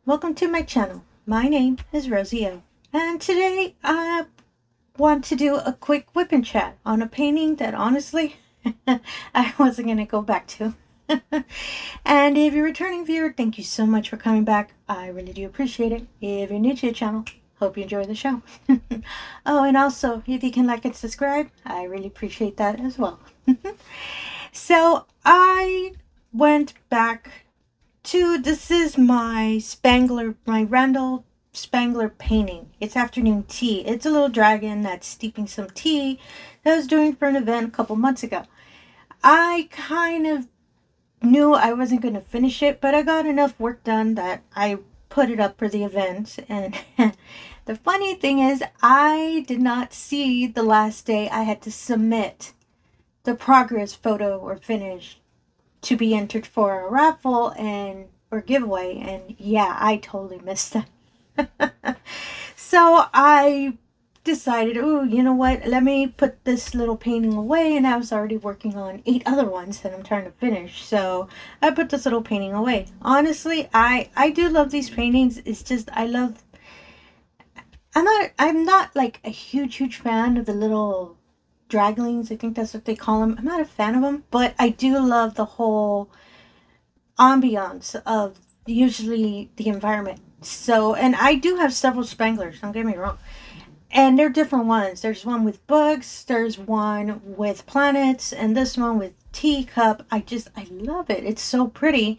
welcome to my channel. My name is Rosy O, and today I want to do a quick whip and chat on a painting that honestly I wasn't going to go back to. And if you're a returning viewer, thank you so much for coming back. I really do appreciate it. If you're new to the channel, hope you enjoy the show. Oh, and also, if you can like and subscribe, I really appreciate that as well. So I went back to, this is my Spangler, my Randall Spangler painting. It's afternoon tea. It's a little dragon that's steeping some tea that I was doing for an event a couple months ago. I kind of knew I wasn't going to finish it, but I got enough work done that I put it up for the event. And the funny thing is, I did not see the last day I had to submit the progress photo or finish to be entered for a raffle or giveaway, and yeah, I totally missed that. So I decided, oh, you know what, let me put this little painting away, and I was already working on 8 other ones that I'm trying to finish, so I put this little painting away. Honestly, I do love these paintings. It's just I'm not like a huge fan of the little draglings. I think that's what they call them. I'm not a fan of them, but I do love the whole ambiance of usually the environment. So, and I do have several spanglers, don't get me wrong, and they're different ones. There's one with bugs, there's one with planets, and this one with teacup. I love it. It's so pretty,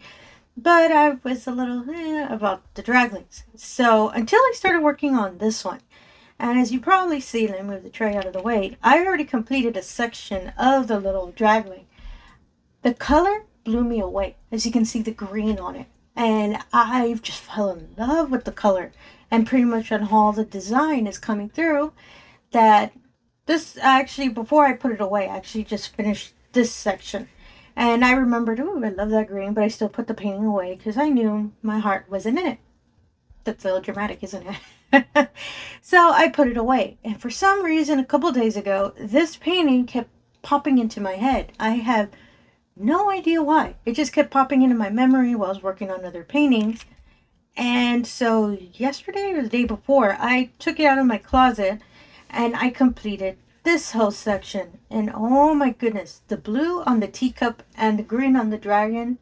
but I was a little about the draglings. So until I started working on this one, and as you probably see, let me move the tray out of the way, I already completed a section of the little dragling. The color blew me away. As you can see, the green on it. And I've just fell in love with the color. And pretty much on all the design is coming through. That this actually, before I put it away, I actually just finished this section. And I remembered, oh, I love that green, but I still put the painting away because I knew my heart wasn't in it. That's a little dramatic, isn't it? So I put it away, and for some reason a couple days ago this painting kept popping into my head. I have no idea why. It just kept popping into my memory while I was working on other paintings. And so yesterday or the day before, I took it out of my closet and I completed this whole section. And oh my goodness, the blue on the teacup and the green on the dragon,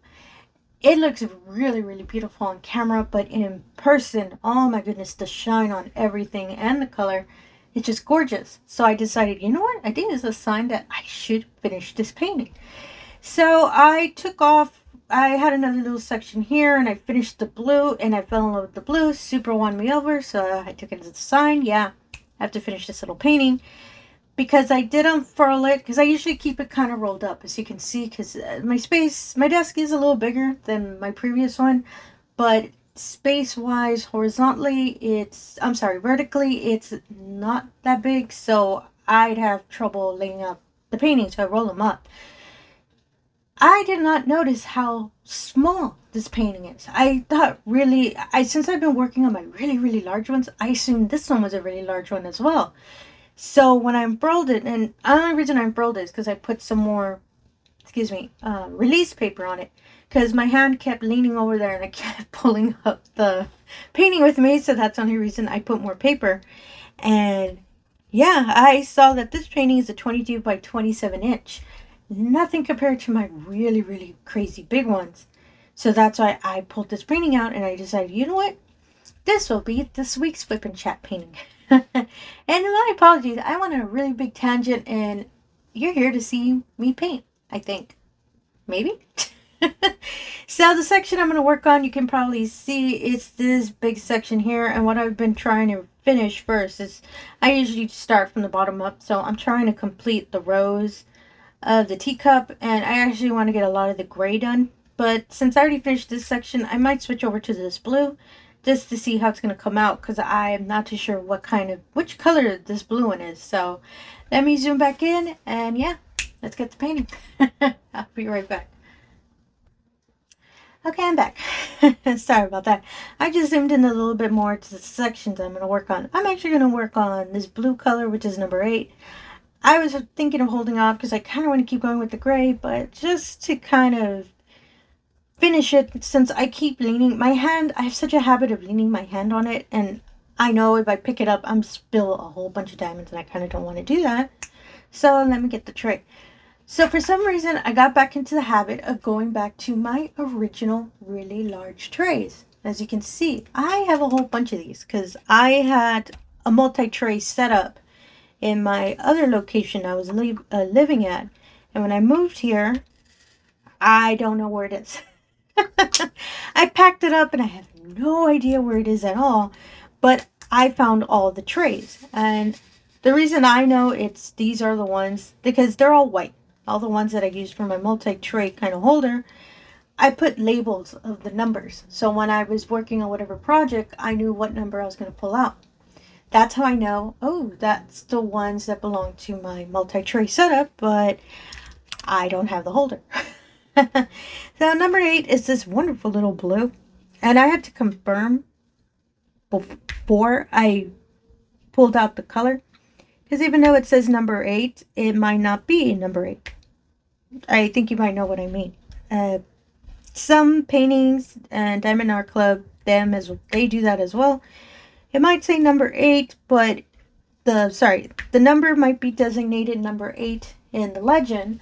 it looks really beautiful on camera, but in person, oh my goodness, the shine on everything and the color, it's just gorgeous. So I decided, you know what, I think it's a sign that I should finish this painting. So I took off, I had another little section here, and I finished the blue, and I fell in love with the blue. Super won me over, so I took it as a sign, yeah, I have to finish this little painting. Because I did unfurl it, because I usually keep it kind of rolled up, as you can see, because my desk is a little bigger than my previous one, but space-wise, horizontally, vertically, it's not that big, so I'd have trouble laying up the painting, so I roll them up. I did not notice how small this painting is. I thought since I've been working on my really large ones, I assumed this one was a really large one as well. So when I unfurled it, and the only reason I unfurled it is because I put some more, release paper on it. Because my hand kept leaning over there and I kept pulling up the painting with me. So that's the only reason I put more paper. And yeah, I saw that this painting is a 22 by 27 inch. Nothing compared to my really crazy big ones. So that's why I pulled this painting out and I decided, you know what? This will be this week's Whip and Chat painting. And my apologies, I went on a really big tangent, and you're here to see me paint, I think. Maybe? So the section I'm going to work on, you can probably see, it's this big section here, and what I've been trying to finish first is, I usually start from the bottom up, so I'm trying to complete the rows of the teacup, and I actually want to get a lot of the gray done. But since I already finished this section, I might switch over to this blue, just to see how it's going to come out, because I am not too sure which color this blue one is. So let me zoom back in, and yeah, let's get the painting. I'll be right back. Okay, I'm back. Sorry about that. I just zoomed in a little bit more to the sections I'm going to work on. I'm actually going to work on this blue color, which is number 8. I was thinking of holding off because I kind of want to keep going with the gray, but just to kind of finish it, since I keep leaning my hand. I have such a habit of leaning my hand on it, and I know if I pick it up, I'm spill a whole bunch of diamonds, and I kind of don't want to do that. So let me get the tray. So for some reason, I got back into the habit of going back to my original really large trays. As you can see, I have a whole bunch of these because I had a multi-tray set up in my other location I was living at. And when I moved here, I don't know where it is. I packed it up and I have no idea where it is at all. But I found all the trays. And the reason I know these are the ones, because they're all white. All the ones that I used for my multi-tray kind of holder, I put labels of the numbers. So when I was working on whatever project, I knew what number I was going to pull out. That's how I know, oh, that's the ones that belong to my multi-tray setup, but I don't have the holder. So number 8 is this wonderful little blue. And I had to confirm before I pulled out the color. Because even though it says number 8, it might not be number 8. I think you might know what I mean. Some paintings and Diamondart Club, they do that as well. It might say number 8, but the number might be designated number 8 in the legend,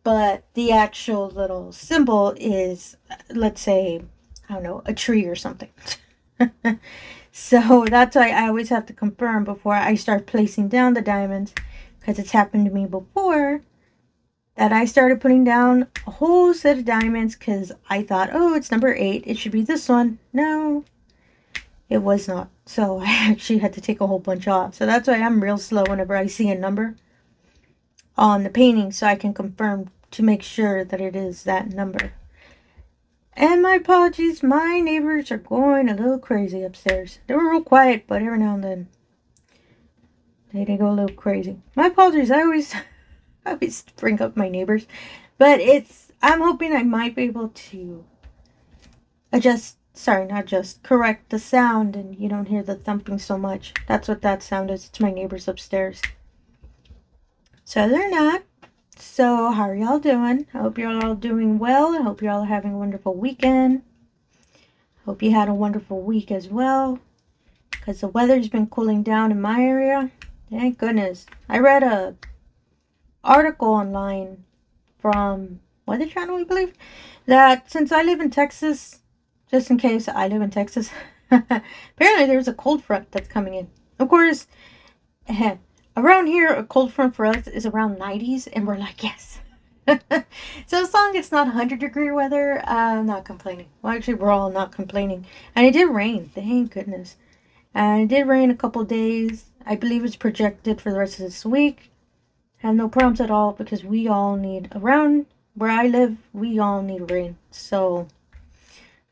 but the actual little symbol is, let's say, I don't know, a tree or something. So that's why I always have to confirm before I start placing down the diamonds, because it's happened to me before that I started putting down a whole set of diamonds because I thought, oh, it's number 8, it should be this one. No, it was not. So I actually had to take a whole bunch off. So that's why I'm real slow whenever I see a number on the painting, so I can confirm to make sure that it is that number. And my apologies, my neighbors are going a little crazy upstairs. They were real quiet, but every now and then they go a little crazy. My apologies, I always bring up my neighbors. But I'm hoping I might be able to correct the sound and you don't hear the thumping so much. That's what that sound is. It's my neighbors upstairs. So they're not. So how are y'all doing? I hope you're all doing well. I hope you're all having a wonderful weekend. Hope you had a wonderful week as well, because the weather's been cooling down in my area. Thank goodness. I read a article online from Weather Channel, I believe, that since I live in Texas, just in case I live in Texas, apparently there's a cold front that's coming in. Of course, around here, a cold front for us is around 90s, and we're like, yes. So as long as it's not 100-degree weather, I'm not complaining. Well, actually, we're all not complaining. And it did rain, thank goodness. And it did rain a couple days. I believe it's projected for the rest of this week. I have no problems at all, because we all need, around where I live, we all need rain. So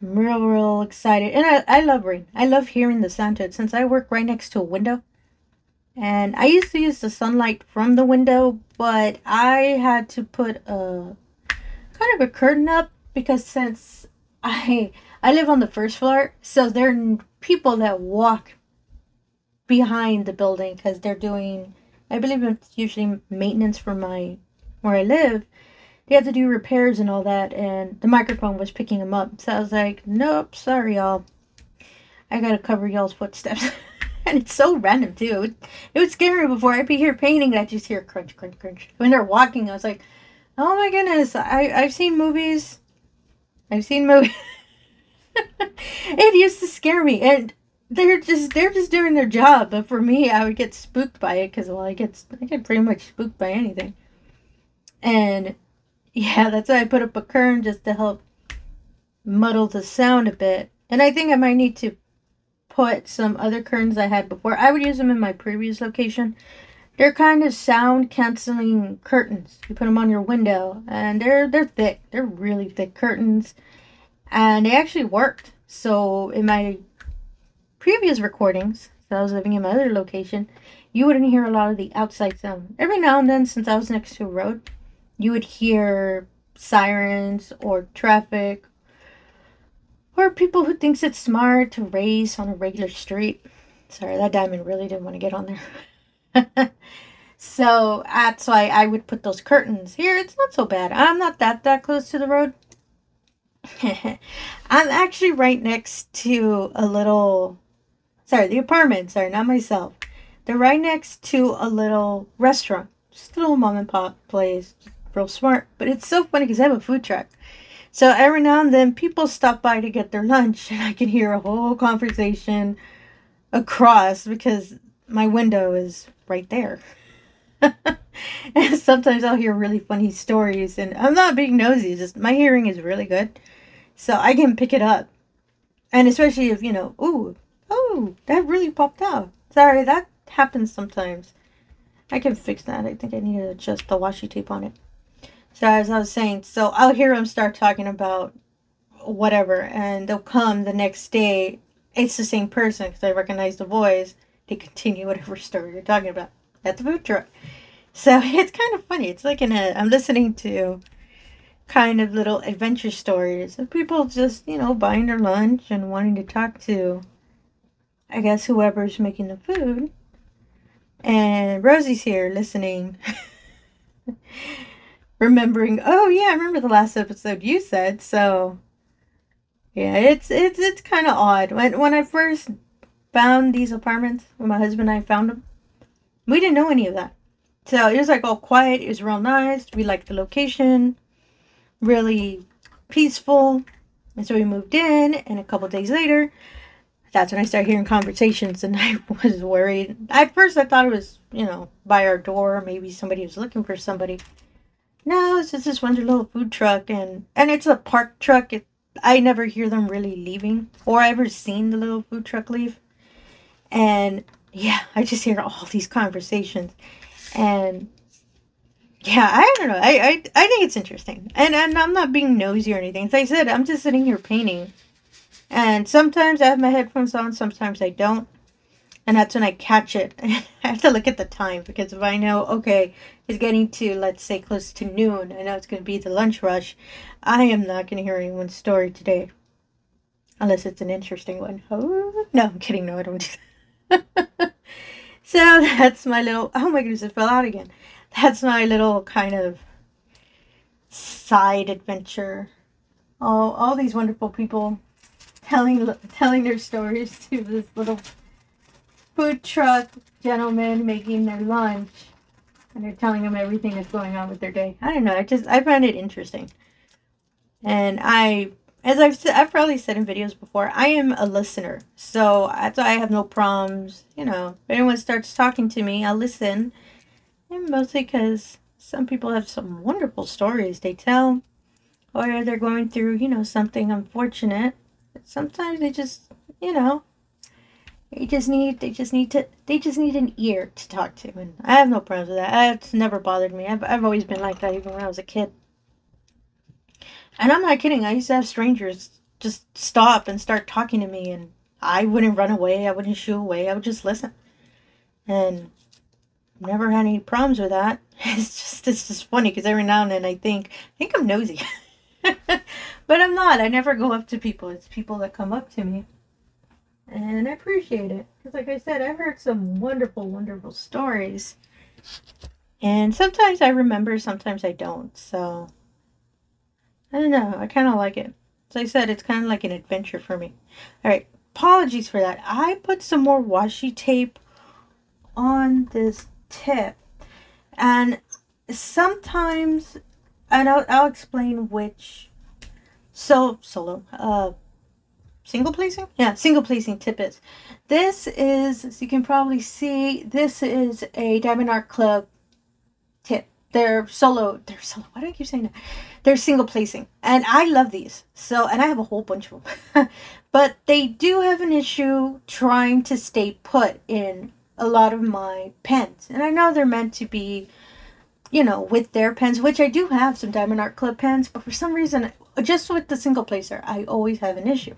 I'm real excited. And I love rain. I love hearing the sound to it, since I work right next to a window. And I used to use the sunlight from the window, but I had to put a kind of a curtain up, because since I live on the first floor, so there are people that walk behind the building because they're doing, I believe it's usually maintenance for where I live. They have to do repairs and all that, and the microphone was picking them up. So I was like, nope, sorry y'all. I gotta cover y'all's footsteps. And it's so random too. It would scare me before. I'd be here painting and I just hear crunch, crunch, crunch. When they're walking, I was like, oh my goodness. I've seen movies. It used to scare me. And they're just doing their job. But for me, I would get spooked by it. Because, well, I get pretty much spooked by anything. And yeah, that's why I put up a curtain, just to help muddle the sound a bit. And I think I might need to put some other curtains I had before. I would use them in my previous location. They're kind of sound canceling curtains. You put them on your window, and they're thick. They're really thick curtains, and they actually worked. So in my previous recordings, so I was living in my other location, you wouldn't hear a lot of the outside sound. Every now and then, since I was next to a road, you would hear sirens or traffic, or people who thinks it's smart to race on a regular street. Sorry, that diamond really didn't want to get on there. So that's why I would put those curtains. Here, it's not so bad. I'm not that close to the road. I'm actually right next to a little, sorry, the apartment, sorry, not myself. They're right next to a little restaurant. Just a little mom and pop place. Real smart. But it's so funny because I have a food truck. So every now and then people stop by to get their lunch and I can hear a whole conversation across because my window is right there. And sometimes I'll hear really funny stories, and I'm not being nosy, it's just my hearing is really good. So I can pick it up. And especially if, ooh, oh, that really popped out. Sorry, that happens sometimes. I can fix that. I think I need to adjust the washi tape on it. So as I was saying, so I'll hear them start talking about whatever, and they'll come the next day. It's the same person because I recognize the voice. They continue whatever story you're talking about at the food truck. So it's kind of funny. It's like I'm listening to kind of little adventure stories of people just, buying their lunch and wanting to talk to, I guess, whoever's making the food. And Rosie's here listening. Remembering, oh yeah, I remember the last episode you said. So yeah, it's kind of odd. When I first found these apartments, when my husband and I found them, we didn't know any of that. So it was like all quiet. It was real nice. We liked the location. Really peaceful. And so we moved in, and a couple days later, that's when I started hearing conversations, and I was worried. At first I thought it was, by our door. Maybe somebody was looking for somebody. No, it's just this one little food truck, and it's a park truck. I never hear them really leaving, or I ever seen the little food truck leave. And yeah, I just hear all these conversations. And yeah, I don't know. I think it's interesting. And I'm not being nosy or anything. As I said, I'm just sitting here painting. And sometimes I have my headphones on, sometimes I don't. And that's when I catch it. I have to look at the time, because if I know, okay, it's getting to, let's say, close to noon, I know it's going to be the lunch rush, I am not going to hear anyone's story today. Unless it's an interesting one. Oh, no, I'm kidding. No, I don't do that. So that's my little, oh my goodness, it fell out again. That's my little kind of side adventure. All these wonderful people telling their stories to this little food truck gentleman making their lunch, and they're telling them everything that's going on with their day. I don't know. I find it interesting. And as I've probably said in videos before, I am a listener. So that's why I have no problems. If anyone starts talking to me, I'll listen. And mostly because some people have some wonderful stories they tell. Or they're going through, something unfortunate. But sometimes they just, they just need an ear to talk to. And I have no problems with that. It's never bothered me. I've always been like that, even when I was a kid. And I'm not kidding. I used to have strangers just stop and start talking to me, and I wouldn't run away. I wouldn't shoo away. I would just listen. And never had any problems with that. It's just funny because every now and then I think I'm nosy. But I'm not. I never go up to people. It's people that come up to me. And I appreciate it. Because like I said, I've heard some wonderful, wonderful stories. And sometimes I remember, sometimes I don't. So I don't know. I kind of like it. As I said, it's kind of like an adventure for me. Alright, apologies for that. I put some more washi tape on this tip. And sometimes, and I'll explain which single placing? Yeah, single placing tip is. This is, as you can probably see, this is a diamondartclub tip. They're solo, why do I keep saying that? They're single placing, and I love these. So, and I have a whole bunch of them. But they do have an issue trying to stay put in a lot of my pens. And I know they're meant to be, with their pens, which I do have some diamondartclub pens, but for some reason, just with the single placer, I always have an issue.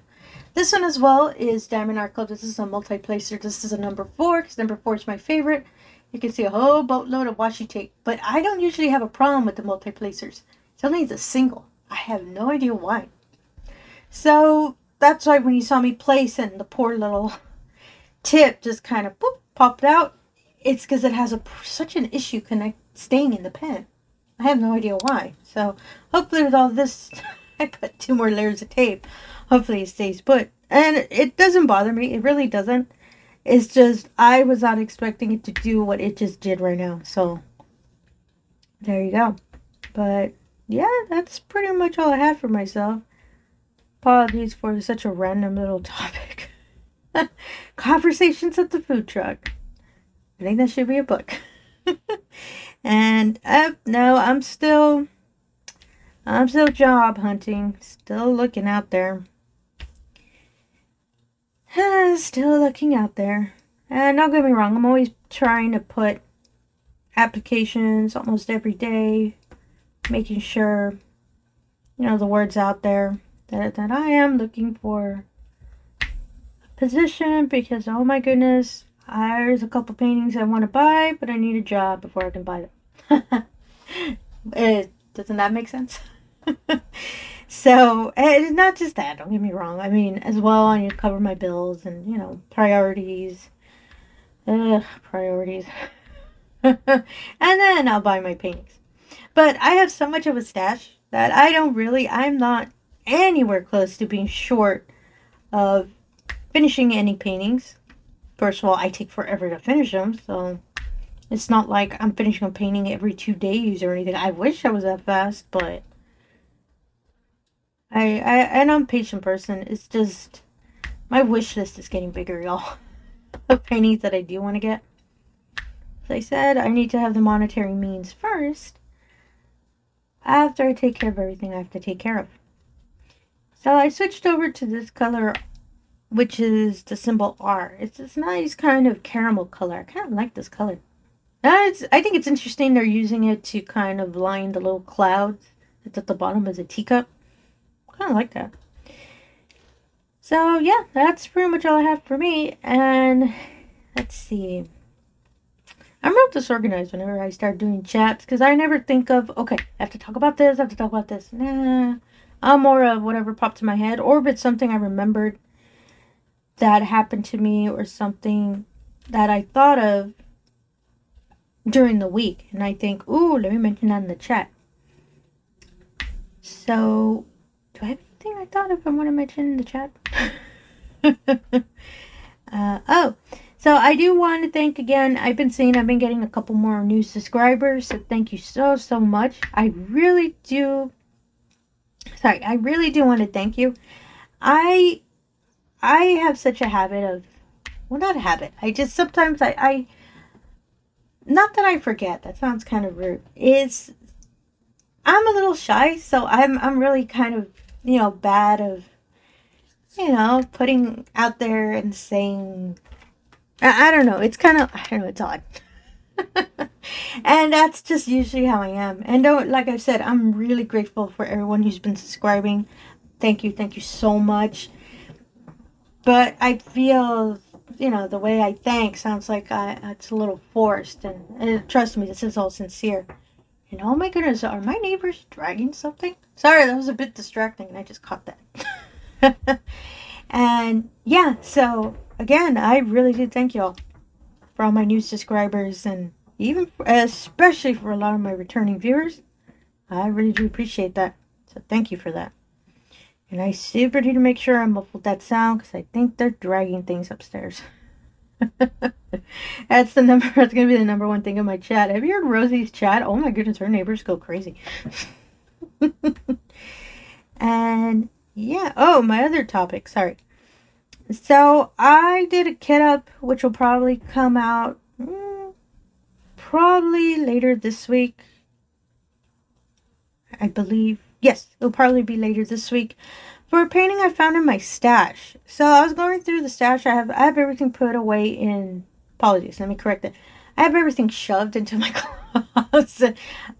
This one as well is diamondartclub. This is a multi-placer. This is a number 4, because number 4 is my favorite. You can see a whole boatload of washi tape, but I don't usually have a problem with the multi-placers. It's only the single. I have no idea why. So that's why when you saw me place and the poor little tip just kind of popped out, it's because it has such an issue staying in the pen. I have no idea why. So hopefully with all this I put 2 more layers of tape. Hopefully it stays put. And it doesn't bother me. It really doesn't. It's just I was not expecting it to do what it just did right now. So there you go. But yeah, that's pretty much all I had for myself. Apologies for such a random little topic. Conversations at the food truck. I think that should be a book. And no, I'm still job hunting. Still looking out there. Still looking out there. And don't get me wrong, I'm always trying to put applications almost every day, making sure, you know, the word's out there that I am looking for a position, because oh my goodness, there's a couple paintings I want to buy, but I need a job before I can buy them. Doesn't that make sense? So it's not just that, don't get me wrong. I mean, as well, I need to cover my bills and, you know, priorities. Priorities. And then I'll buy my paintings. But I have so much of a stash that I'm not anywhere close to being short of finishing any paintings. First of all, I take forever to finish them, so it's not like I'm finishing a painting every 2 days or anything. I wish I was that fast, but I'm a patient person. It's just my wish list is getting bigger, y'all. Of paintings that I do want to get. As I said, I need to have the monetary means first, after I take care of everything I have to take care of. So I switched over to this color, which is the symbol R. It's this nice kind of caramel color. I kind of like this color. I think it's interesting they're using it to kind of line the little clouds that's at the bottom of the teacup. Kind of like that. So yeah, that's pretty much all I have for me. And let's see. I'm real disorganized whenever I start doing chats, because I never think of, okay, I have to talk about this, I have to talk about this. Nah, I'm more of whatever popped in my head, or if it's something I remembered that happened to me, or something that I thought of during the week, and I think, ooh, let me mention that in the chat. So, do I have anything I thought of I want to mention in the chat? So I do want to thank again. I've been getting a couple more new subscribers, so thank you so much. I really do want to thank you. I have such a habit of, well, not a habit. I just sometimes I not that I forget. That sounds kind of rude. I'm a little shy, so I'm really kind of, you know, bad of, you know, putting out there and saying, I don't know. It's kind of, I don't know, it's odd. And that's just usually how I am. And like I said, I'm really grateful for everyone who's been subscribing. Thank you so much. But I feel, you know, the way I thank sounds like it's a little forced. And trust me, this is all sincere. And oh my goodness, are my neighbors dragging something? Sorry, that was a bit distracting and I just caught that. And yeah, so again, I really do thank y'all for all my new subscribers, and even especially for a lot of my returning viewers. I really do appreciate that. So thank you for that. And I super need to make sure I muffled that sound, because I think they're dragging things upstairs. That's going to be the number one thing in my chat. Have you heard Rosy's chat? Oh my goodness, her neighbors go crazy. And yeah, oh, my other topic, sorry. So I did a kit up, which will probably come out probably later this week, I believe. Yes, it'll probably be later this week, for a painting I found in my stash. So I was going through the stash. I have everything put away in, apologies, let me correct it. I have everything shoved into my closet.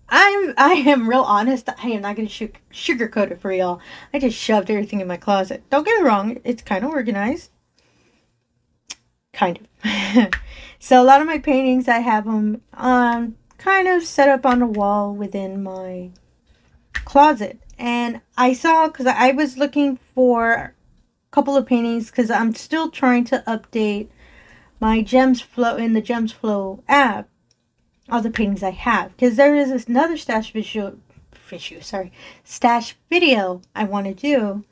I am real honest. I am not going to sugarcoat it for y'all. I just shoved everything in my closet. Don't get me wrong. It's kind of organized. Kind of. So a lot of my paintings, I have them kind of set up on the wall within my closet. And I saw, because I was looking for a couple of paintings, because I'm still trying to update my Gems Flow in the Gems Flow app, all the paintings I have, because there is another stash stash video I want to do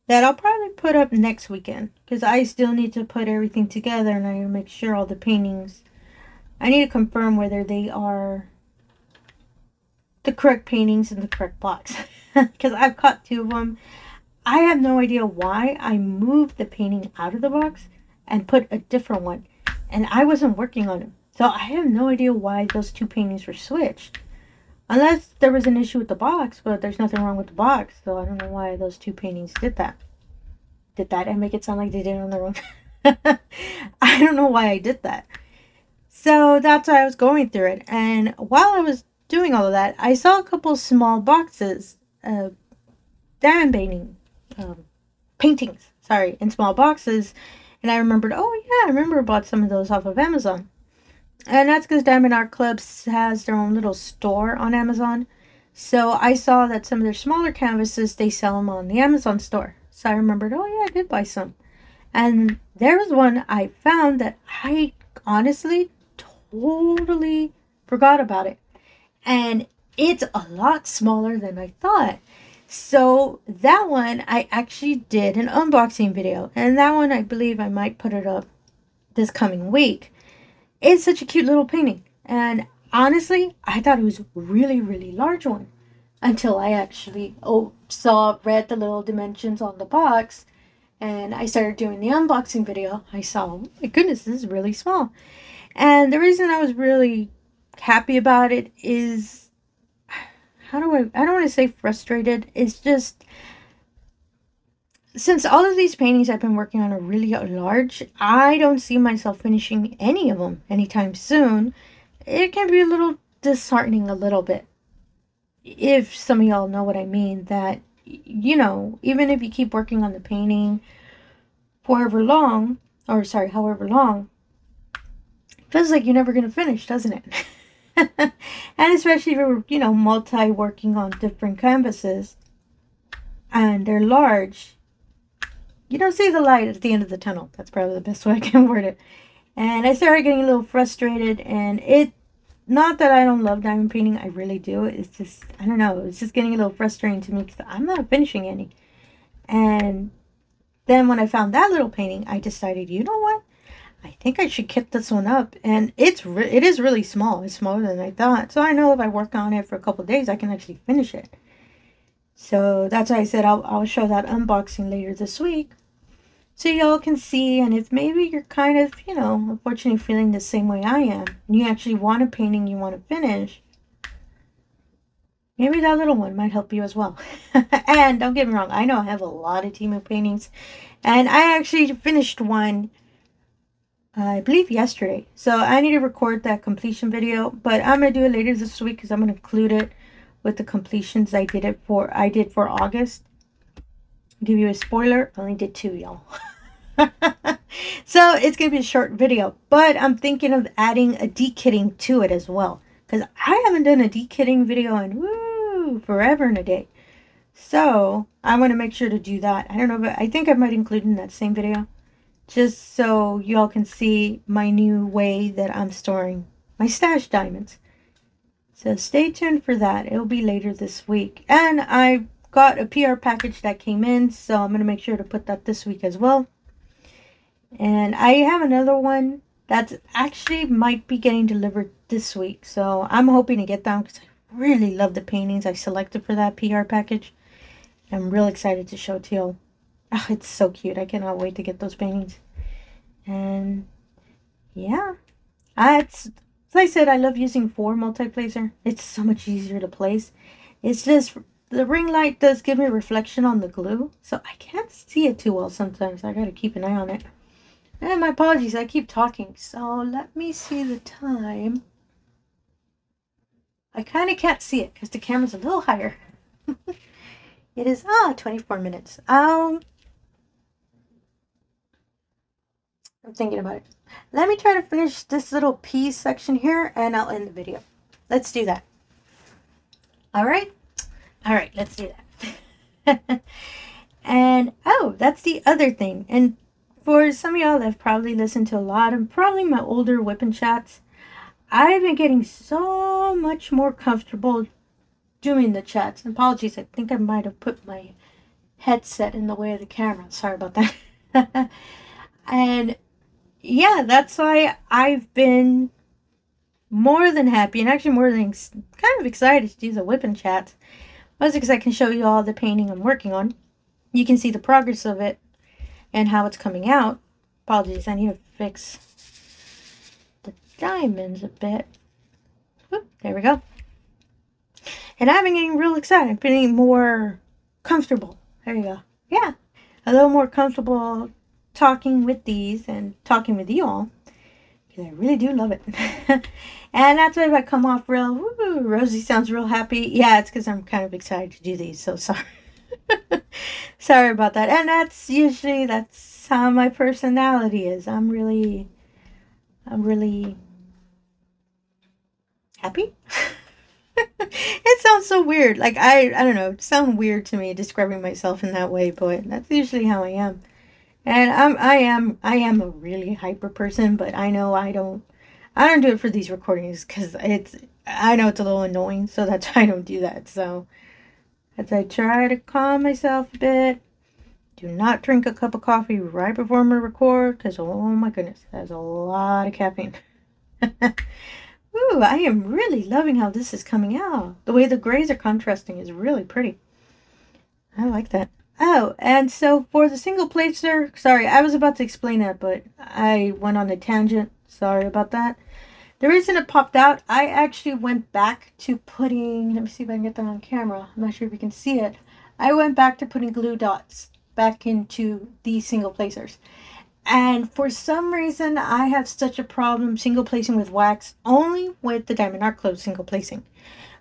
that I'll probably put up next weekend, because I still need to put everything together and I need to make sure all the paintings, I need to confirm whether they are the correct paintings in the correct box, because I've caught 2 of them. I have no idea why I moved the painting out of the box and put a different one, and I wasn't working on it, so I have no idea why those 2 paintings were switched. Unless there was an issue with the box, but there's nothing wrong with the box, so I don't know why those 2 paintings did that. Did that and make it sound like they did it on their own? I don't know why I did that. So that's why I was going through it. And while I was doing all of that, I saw a couple small boxes of diamond paintings, in small boxes. And I remembered, oh yeah, I remember I bought some of those off of Amazon. And that's because diamondartclub has their own little store on Amazon. So I saw that some of their smaller canvases, they sell them on the Amazon store. So I remembered, oh yeah, I did buy some. And there was one I found that I honestly totally forgot about it. And it's a lot smaller than I thought. So that one, I actually did an unboxing video. And that one, I believe I might put it up this coming week. It's such a cute little painting, and honestly, I thought it was a really, really large one until I actually read the little dimensions on the box, and I started doing the unboxing video. I saw, oh my goodness, this is really small. And the reason I was really happy about it is, I don't want to say frustrated. It's just, since all of these paintings I've been working on are really large, I don't see myself finishing any of them anytime soon. It can be a little disheartening a little bit. If some of y'all know what I mean, that, you know, even if you keep working on the painting however long, it feels like you're never going to finish, doesn't it? And especially if you're, you know, working on different canvases and they're large, you don't see the light at the end of the tunnel. That's probably the best way I can word it. And I started getting a little frustrated, and not that I don't love diamond painting, I really do. It's just, I don't know, it's just getting a little frustrating to me because I'm not finishing any. And then when I found that little painting, I decided, you know what? I think I should kit this one up. And it is really small. It's smaller than I thought. So I know if I work on it for a couple of days, I can actually finish it. So that's why I said I'll show that unboxing later this week, so y'all can see. And if maybe you're kind of, you know, unfortunately feeling the same way I am, and you actually want a painting you want to finish, maybe that little one might help you as well. And don't get me wrong, I know I have a lot of Temu paintings, and I actually finished one, I believe yesterday. So I need to record that completion video, but I'm going to do it later this week because I'm going to include it with the completions I did for August. I'll give you a spoiler, I only did 2, y'all. So it's gonna be a short video, but I'm thinking of adding a dekitting to it as well, because I haven't done a dekitting video in forever and a day. So I want to make sure to do that. I don't know, but I think I might include in that same video, just so y'all can see my new way that I'm storing my stash diamonds. So stay tuned for that. It'll be later this week. And I got a PR package that came in, so I'm going to make sure to put that this week as well. And I have another one that's actually might be getting delivered this week. So I'm hoping to get that because I really love the paintings I selected for that PR package. I'm real excited to show it to you. Oh, it's so cute. I cannot wait to get those paintings. And yeah, as I said, I love using 4 multiplacer. It's so much easier to place. It's just the ring light does give me reflection on the glue, so I can't see it too well sometimes. I gotta keep an eye on it. And my apologies, I keep talking. So let me see the time. I kind of can't see it because the camera's a little higher. It is 24 minutes. I'm thinking about it. Let me try to finish this little piece section here, and I'll end the video. Let's do that. All right, let's do that. And that's the other thing. And for some of y'all that have probably listened to a lot of probably my older whipping chats, I've been getting so much more comfortable doing the chats. And apologies, I think I might have put my headset in the way of the camera. Sorry about that. And yeah, that's why I've been more than happy and actually more than kind of excited to do the WIP and chats. Mostly because I can show you all the painting I'm working on. You can see the progress of it and how it's coming out. Apologies, I need to fix the diamonds a bit. Whoop, there we go. And I've been getting real excited. I've been getting more comfortable. There you go. Yeah, a little more comfortable talking with these and talking with you all. Because I really do love it. And that's why if I come off real, woo, Rosie sounds real happy. Yeah, it's because I'm kind of excited to do these. So sorry. Sorry about that. And that's how my personality is. I'm really happy. It sounds so weird. Like I don't know. It sounds weird to me describing myself in that way, but that's usually how I am. And I am a really hyper person, but I know I don't do it for these recordings because I know it's a little annoying, so that's why I don't do that. So as I try to calm myself a bit, do not drink a cup of coffee right before I'm gonna record because oh my goodness, that's a lot of caffeine. Ooh, I am really loving how this is coming out. The way the grays are contrasting is really pretty. I like that. Oh, and so for the single placer, sorry, I was about to explain that, but I went on a tangent. Sorry about that. The reason it popped out, I actually went back to putting, let me see if I can get that on camera. I'm not sure if you can see it. I went back to putting glue dots back into these single placers. And for some reason, I have such a problem single placing with wax, only with the diamondartclub single placing.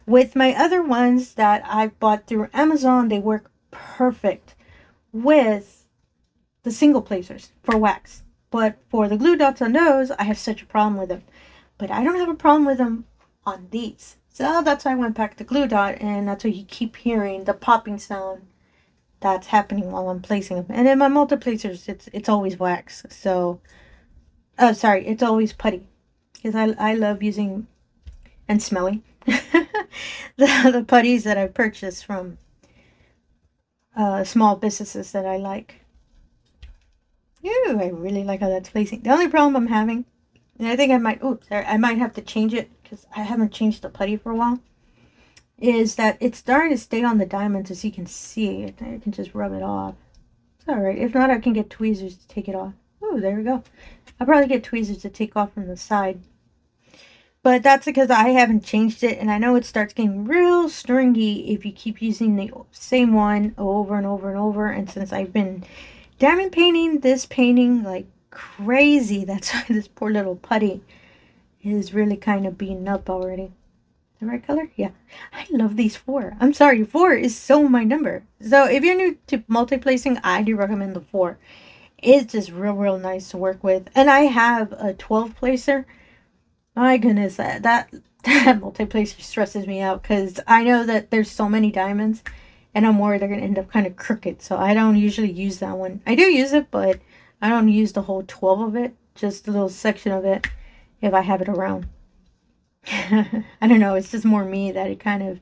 With my other ones that I bought through Amazon, they work perfect with the single placers for wax. But for the glue dots on those, I have such a problem with them. But I don't have a problem with them on these. So that's why I went back to glue dot, and that's why you keep hearing the popping sound that's happening while I'm placing them. And in my multi-placers, it's always wax. So, sorry, it's always putty. Because I love using, and smelly, the putties that I purchased from small businesses that I like. Ooh, I really like how that's placing. The only problem I'm having, and I think I might have to change it because I haven't changed the putty for a while, is that it's starting to stay on the diamonds, as you can see. I can just rub it off. It's alright. If not, I can get tweezers to take it off. Oh, there we go. I'll probably get tweezers to take off from the side. But that's because I haven't changed it, and I know it starts getting real stringy if you keep using the same one over and over and over. And since I've been diamond painting this painting like crazy, that's why this poor little putty is really kind of beaten up already. The right color? Yeah. I love these 4. I'm sorry, 4 is so my number. So if you're new to multi-placing, I do recommend the 4. It's just real nice to work with. And I have a 12 placer. My goodness, that multi-placer stresses me out because I know that there's so many diamonds and I'm worried they're going to end up kind of crooked. So I don't usually use that one. I do use it, but I don't use the whole 12 of it. Just a little section of it if I have it around. I don't know, it's just more me that it kind of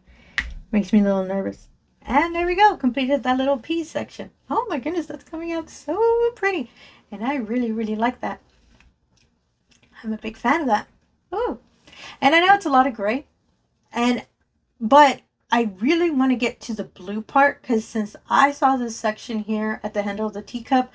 makes me a little nervous. And there we go, completed that little piece section. Oh my goodness, that's coming out so pretty. And I really like that. I'm a big fan of that. Oh, and I know it's a lot of gray, but I really want to get to the blue part because since I saw this section here at the handle of the teacup,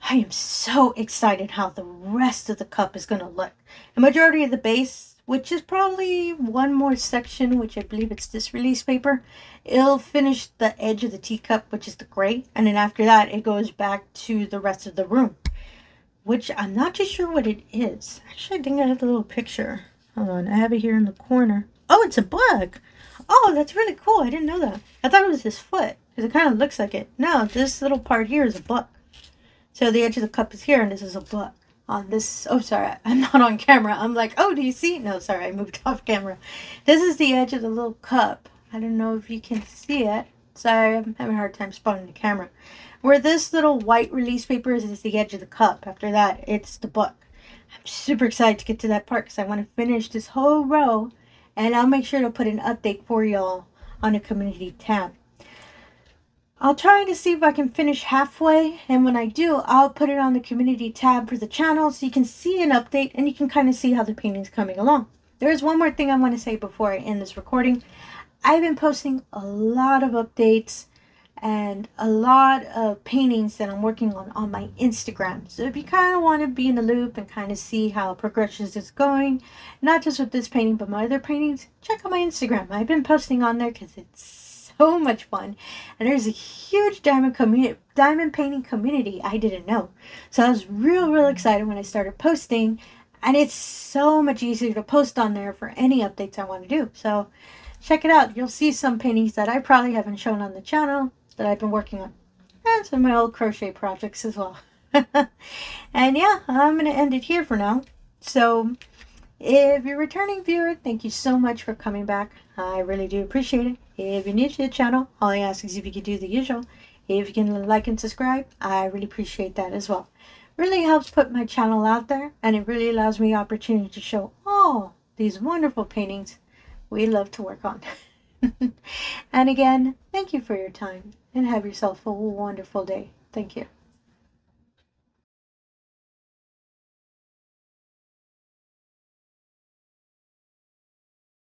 I am so excited how the rest of the cup is going to look. The majority of the base, which is probably one more section, which I believe it's this release paper, it'll finish the edge of the teacup, which is the gray, and then after that it goes back to the rest of the room, which I'm not too sure what it is. Actually, I think I have the little picture. Hold on, I have it here in the corner. Oh, it's a bug. Oh, that's really cool. I didn't know that. I thought it was his foot because it kind of looks like it. No, this little part here is a bug. So the edge of the cup is here, and this is a bug on this. Oh, sorry, I'm not on camera. I'm like, oh, do you see? No, sorry, I moved off camera. This is the edge of the little cup. I don't know if you can see it. Sorry, I'm having a hard time spotting the camera. Where this little white release paper is the edge of the cup. After that, it's the book. I'm super excited to get to that part because I want to finish this whole row. And I'll make sure to put an update for y'all on the community tab. I'll try to see if I can finish halfway, and when I do, I'll put it on the community tab for the channel so you can see an update and you can kind of see how the painting's coming along. There's one more thing I want to say before I end this recording. I've been posting a lot of updates and a lot of paintings that I'm working on my Instagram. So if you kind of want to be in the loop and kind of see how progressions is going, not just with this painting but my other paintings, check out my Instagram. I've been posting on there because it's so much fun, and there's a huge diamond painting community I didn't know. So I was real excited when I started posting, and it's so much easier to post on there for any updates I want to do. So check it out. You'll see some paintings that I probably haven't shown on the channel that I've been working on, and some of my old crochet projects as well. And yeah, I'm going to end it here for now. So if you're a returning viewer, thank you so much for coming back. I really do appreciate it. If you're new to the channel, all I ask is if you could do the usual. If you can like and subscribe, I really appreciate that as well. Really helps put my channel out there, and it really allows me the opportunity to show all these wonderful paintings we love to work on. And again, thank you for your time, and have yourself a wonderful day. Thank you.